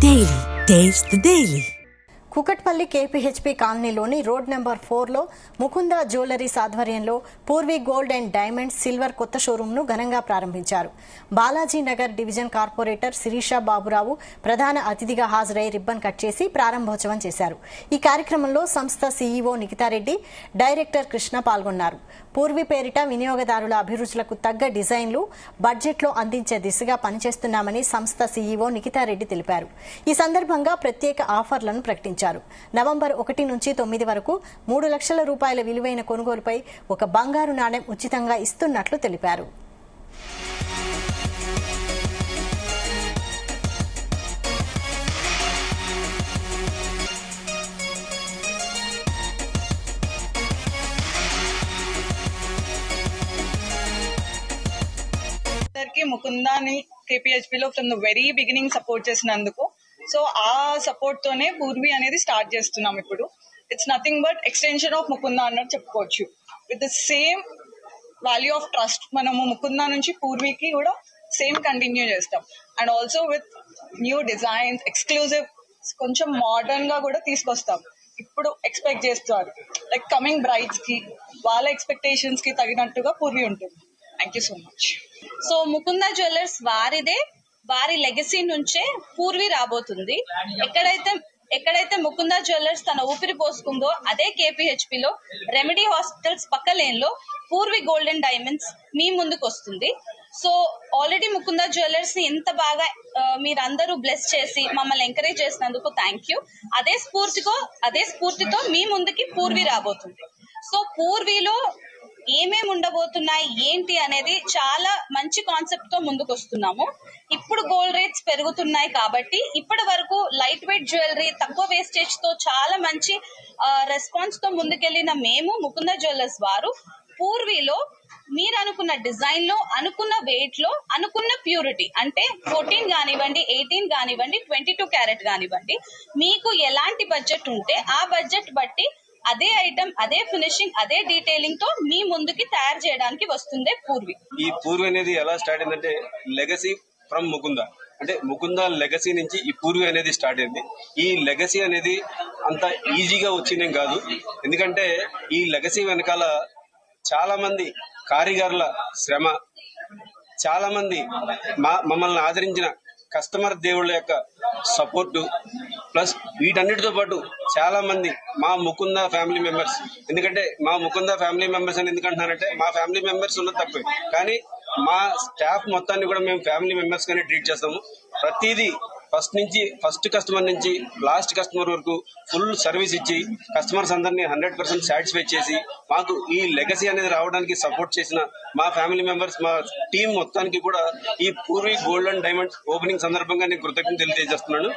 Daily. Taste the Daily. Kukatpally KPHP కాలనీలోని road number 4లో Mukunda jewelleries ఆధ్వర్యంలో Purvi gold and diamonds silver కొత్త షోరూంను ఘనంగా ప్రారంభించారు. బాలాజీ నగర్ డివిజన్ కార్పొరేటర్ శిరీష బాబురావు ప్రధాన అతిథిగా హాజరై రిబ్బన్ కట్ చేసి ప్రారంభోత్సవం చేశారు. ఈ కార్యక్రమంలో సంస్థ సీఈఓ నిఖితారెడ్డి, డైరెక్టర్ కృష్ణ పాల్గొన్నారు. పూర్వీ పేరిట వినియోగదారుల అభిరుచులకు తగ్గ డిజైన్లు బడ్జెట్లో అందించే దిశగా పనిచేస్తున్నామని సంస్థ సీఈఓ నిఖితారెడ్డి తెలిపారు. ఈ సందర్భంగా ప్రత్యేక ఆఫర్లను ప్రకటించారు. నవంబర్ 1 నుంచి 9 వరకు 3 లక్షల రూపాయల విలువైన కొనుగోలుపై ఒక బంగారు నాణెం ఉచితంగా ఇస్తున్నట్లు తెలిపారు. ముకుందాని కేపీహెచ్పీలో from the very beginning support చేసినందుకు, సో ఆ సపోర్ట్ తోనే పూర్వీ అనేది స్టార్ట్ చేస్తున్నాం. ఇప్పుడు it's nothing but extension of Mukunda అన్నట్టు చెప్పుకోవచ్చు. With the same value of trust మనము ముకుందా నుంచి పూర్వీకి కూడా సేమ్ కంటిన్యూ చేస్తాం. And also with new designs, exclusive, కొంచెం మోడర్న్ గా కూడా తీసుకొస్తాం. ఇప్పుడు ఎక్స్పెక్ట్ చేస్తారు లైక్ కమింగ్ బ్రైడ్స్ కి వాళ్ళ ఎక్స్పెక్టేషన్స్ కి తగినట్టుగా పూర్వీ ఉంటుంది. Thank you so much. So Mukunda jewellers వారి లెగసీ నుంచే పూర్వీ రాబోతుంది. ఎక్కడైతే ముకుందా జ్యువెలర్స్ తన ఊపిరి పోసుకుందో అదే కేపీహెచ్పీలో రెమెడీ హాస్పిటల్స్ పక్క లేన్ లో పూర్వీ గోల్డ్ అండ్ డైమండ్స్ మీ ముందుకు వస్తుంది. సో ఆల్రెడీ ముకుందా జ్యువెలర్స్ ని ఇంత బాగా మీరందరూ బ్లెస్ చేసి మమ్మల్ని ఎంకరేజ్ చేసినందుకు థ్యాంక్ యూ. అదే స్ఫూర్తితో మీ ముందుకి పూర్వీ రాబోతుంది. సో పూర్వీలో ఏమేమి ఉండబోతున్నాయి ఏంటి అనేది చాలా మంచి కాన్సెప్ట్ తో ముందుకు వస్తున్నాము. ఇప్పుడు గోల్డ్ రేట్స్ పెరుగుతున్నాయి కాబట్టి ఇప్పటి వరకు లైట్ వెయిట్ జ్యువెలరీ తక్కువ వేస్టేజ్ తో చాలా మంచి రెస్పాన్స్ తో ముందుకెళ్లిన మేము ముకుందా జ్యువెలర్స్ వారు పూర్వీలో మీరు అనుకున్న డిజైన్ లో, అనుకున్న వెయిట్ లో, అనుకున్న ప్యూరిటీ అంటే 14 కానివ్వండి, 18 కానివ్వండి, 22 క్యారెట్ కానివ్వండి, మీకు ఎలాంటి బడ్జెట్ ఉంటే ఆ బడ్జెట్ బట్టి అదే ఐటమ్, అదే ఫినిషింగ్, అదే డీటెయిలింగ్ తో మీ ముందుకి తయారు చేయడానికి వస్తుంది పూర్వీ. ఈ పూర్వీ అనేది ఎలా స్టార్ట్ అయిందంటే లెగసీ ఫ్రమ్ ముకుందా, అంటే ముకుందా లెగసీ నుంచి ఈ పూర్వీ అనేది స్టార్ట్ అయింది. ఈ లెగసీ అనేది అంత ఈజీగా వచ్చిందేం కాదు. ఎందుకంటే ఈ లెగసీ వెనకాల చాలా మంది కారిగారుల శ్రమ, చాలా మంది మమ్మల్ని ఆదరించిన కస్టమర్ దేవుళ్ళ యొక్క సపోర్టు, ప్లస్ వీటన్నిటితో పాటు చాలా మంది మా ముకుందా ఫ్యామిలీ మెంబర్స్. ఎందుకంటే మా ముకుందా ఫ్యామిలీ మెంబర్స్ అని ఎందుకంటున్నానంటే మా ఫ్యామిలీ మెంబర్స్ ఉన్నది తప్పే, కానీ మా స్టాఫ్ మొత్తాన్ని కూడా మేము ఫ్యామిలీ మెంబర్స్ గానే ట్రీట్ చేస్తాము. ప్రతిదీ ఫస్ట్ కస్టమర్ నుంచి లాస్ట్ కస్టమర్ వరకు ఫుల్ సర్వీస్ ఇచ్చి కస్టమర్స్ అందరినీ 100% సాటిస్ఫై చేసి మాకు ఈ లెగసీ అనేది రావడానికి సపోర్ట్ చేసిన మా ఫ్యామిలీ మెంబర్స్, మా టీం మొత్తానికి కూడా ఈ Purvi gold and diamonds opening సందర్భంగా నేను కృతజ్ఞతలు తెలియజేస్తున్నాను.